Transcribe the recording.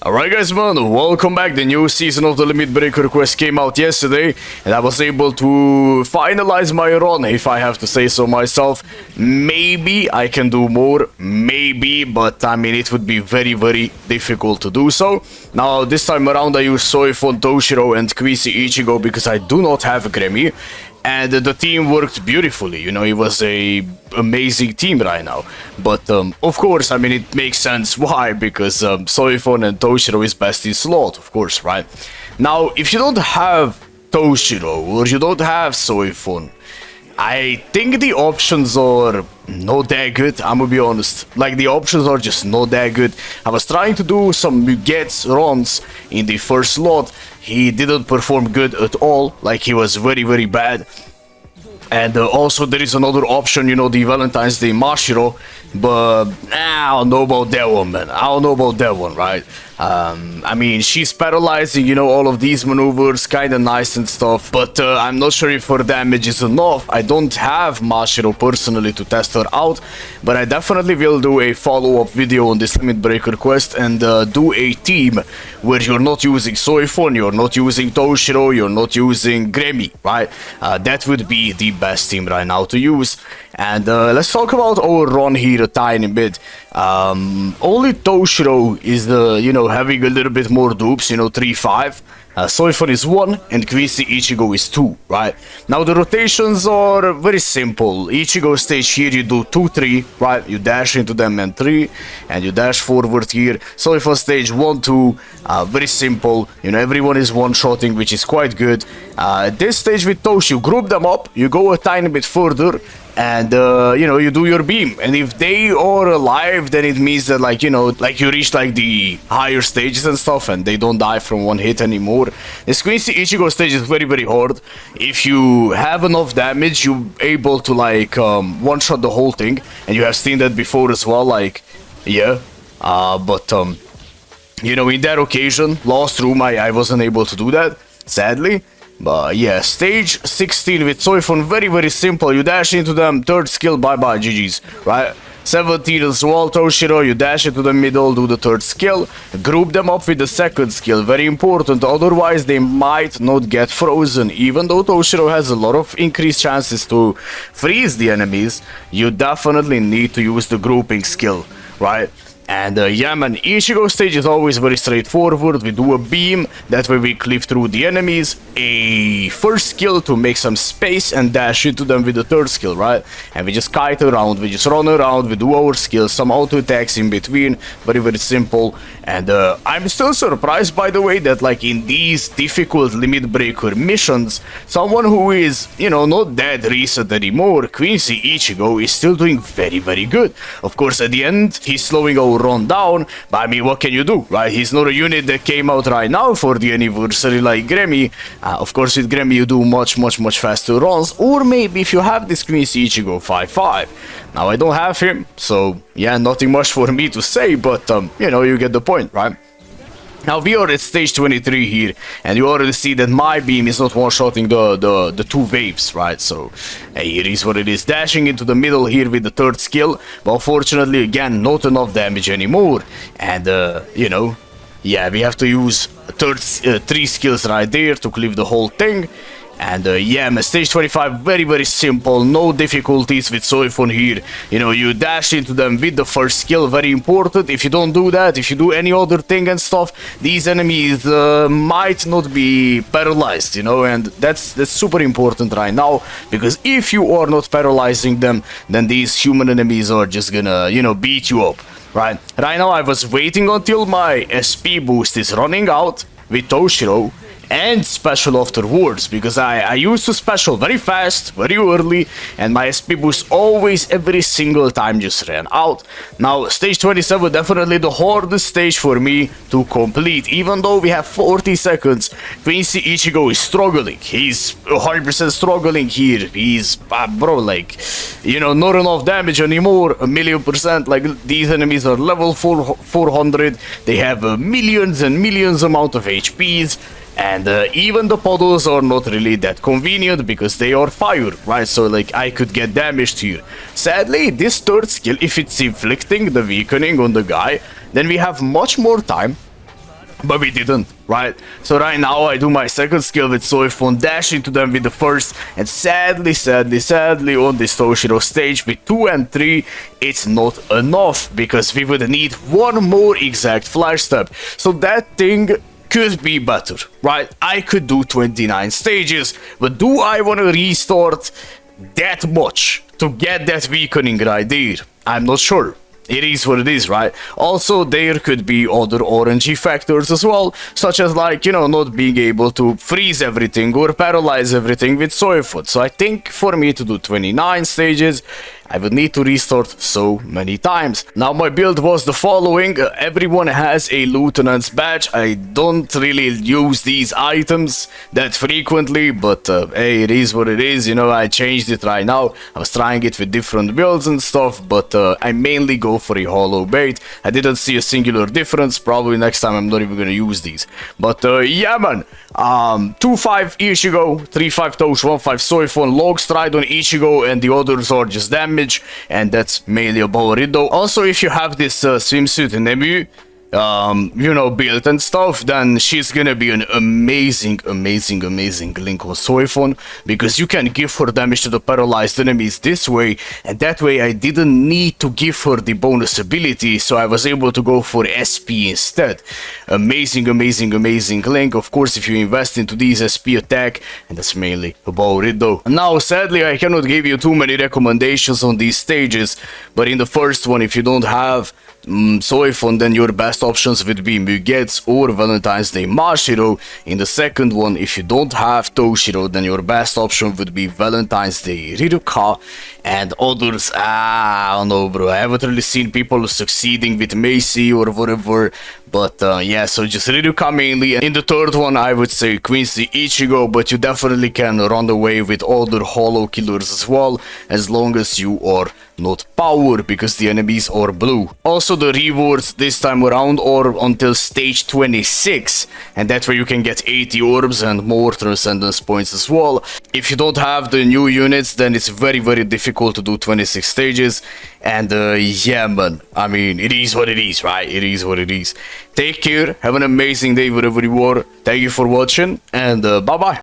Alright guys, man, welcome back. The new season of the Limit Breaker quest came out yesterday, and I was able to finalize my run, if I have to say so myself. Maybe I can do more, maybe, but I mean, it would be very difficult to do so. Now, this time around I use Soifon, Toshiro and Quisi Ichigo because I do not have Grammy. And the team worked beautifully, you know, it was a amazing team right now. But of course, I mean, it makes sense why, because Soifon and Toshiro is best in slot, of course, right? Now, if you don't have Toshiro or you don't have Soifon, I think the options are not that good, I'm gonna be honest. Like, the options are just not that good. I was trying to do some Muget's runs in the first slot. He didn't perform good at all, like he was very bad. And also there is another option, you know, the Valentine's Day Mashiro, but I don't know about that one, man. I don't know about that one, right? I mean, she's paralyzing, you know, all of these maneuvers, kinda nice and stuff, but I'm not sure if her damage is enough. I don't have Mashiro personally to test her out, but I definitely will do a follow-up video on this Limit Breaker quest and do a team where you're not using Soifon, you're not using Toshiro, you're not using Grammy, right? That would be the best team right now to use. And let's talk about our run here a tiny bit. Only Toshiro is the, you know, having a little bit more dupes, you know, 3-5. Soifon is 1 and Quisi Ichigo is 2, right? Now the rotations are very simple. Ichigo stage here you do 2-3, right? You dash into them and 3, and you dash forward here. Soifon stage 1-2, very simple. You know, everyone is one-shotting, which is quite good. This stage with Tosh, you group them up, you go a tiny bit further, and you know, you do your beam, and if they are alive, then it means that, like, you know, like you reach like the higher stages and stuff and they don't die from one hit anymore. The Quincy Ichigo stage is very hard. If you have enough damage, you're able to like one-shot the whole thing, and you have seen that before as well, like, yeah. But you know, in that occasion, last room, I wasn't able to do that, sadly. But yeah, stage 16 with Soifon, very simple. You dash into them, third skill, bye-bye, GG's, right? 17 as well, Toshiro, you dash into the middle, do the third skill, group them up with the second skill, very important, otherwise they might not get frozen. Even though Toshiro has a lot of increased chances to freeze the enemies, you definitely need to use the grouping skill, right? And yeah, man, Ichigo stage is always very straightforward. We do a beam, that way we clip through the enemies, a first skill to make some space and dash into them with the third skill, right? And we just kite around, we just run around, we do our skills, some auto attacks in between, very simple. And I'm still surprised, by the way, that like in these difficult Limit Breaker missions, someone who is, you know, not that recent anymore, Quincy Ichigo, is still doing very good. Of course, at the end, he's slowing our run down, but I mean, what can you do, right? He's not a unit that came out right now for the anniversary like Grammy. Of course, with Grammy you do much faster runs, or maybe if you have this Quincy Ichigo 5-5. Now, I don't have him, so yeah, nothing much for me to say, but you know, you get the point, right? Now we are at stage 23 here, and you already see that my beam is not one-shotting the two waves, right? So, hey, it is what it is. Dashing into the middle here with the third skill, but unfortunately, again, not enough damage anymore. And, you know, yeah, we have to use three skills right there to cleave the whole thing. And yeah, man, stage 25, very simple, no difficulties with Soifon here. You know, you dash into them with the first skill, very important. If you don't do that, if you do any other thing and stuff, these enemies might not be paralyzed, you know, and that's super important right now, because if you are not paralyzing them, then these human enemies are just gonna, you know, beat you up, right? Right now I was waiting until my SP boost is running out with Toshiro, and special afterwards, because I used to special very fast, very early, and my SP boost always, every single time, just ran out. Now, stage 27, definitely the hardest stage for me to complete, even though we have 40 seconds. Quincy Ichigo is struggling, he's 100% struggling here, he's, bro, like, you know, not enough damage anymore, 1,000,000%, like, these enemies are level 400, they have millions and millions amount of HPs, and even the puddles are not really that convenient because they are fire, right? So like I could get damaged here. Sadly, this third skill, if it's inflicting the weakening on the guy, then we have much more time but we didn't, right? So right now I do my second skill with Soifon, dash into them with the first, and sadly on this Toshiro stage with 2 and 3, it's not enough, because we would need one more exact flash step. So that thing could be better, right? I could do 29 stages, but do I want to restart that much to get that weakening right there? I'm not sure. It is what it is, right? Also, there could be other orangey factors as well, such as, like, you know, not being able to freeze everything or paralyze everything with soy food. So I think for me to do 29 stages, I would need to restart so many times. Now, my build was the following. Everyone has a lieutenant's badge. I don't really use these items that frequently, but hey, it is what it is. You know, I changed it right now. I was trying it with different builds and stuff, but I mainly go for a hollow bait. I didn't see a singular difference. Probably next time I'm not even gonna use these. But yeah, man. 2-5 Ichigo, 3-5 Tosh, 1-5 Soifon, Log Stride on Ichigo, and the others are just damage, and that's mainly about it though. Also, if you have this swimsuit Nemu, you know, built and stuff, then she's gonna be an amazing link on Soifon, because you can give her damage to the paralyzed enemies this way, and that way I didn't need to give her the bonus ability, so I was able to go for SP instead. Amazing link, of course, if you invest into these SP attack, and that's mainly about it though. Now, sadly, I cannot give you too many recommendations on these stages, but in the first one, if you don't have Soifon, then your best options would be Mugetsu or Valentine's Day Mashiro. In the second one, if you don't have Toshiro, then your best option would be Valentine's Day Riruka, and others, I don't know, bro. I haven't really seen people succeeding with Macy or whatever, but yeah, so just Riruka mainly. In the third one, I would say Quincy Ichigo, but you definitely can run away with other hollow killers as well, as long as you are not power, because the enemies are blue. Also, the rewards this time around are until stage 26, and that's where you can get 80 orbs and more transcendence points as well. If you don't have the new units, then it's very difficult to do 26 stages, and yeah, man, I mean, it is what it is, right? It is what it is. Take care, have an amazing day wherever you are. Thank you for watching, and bye bye.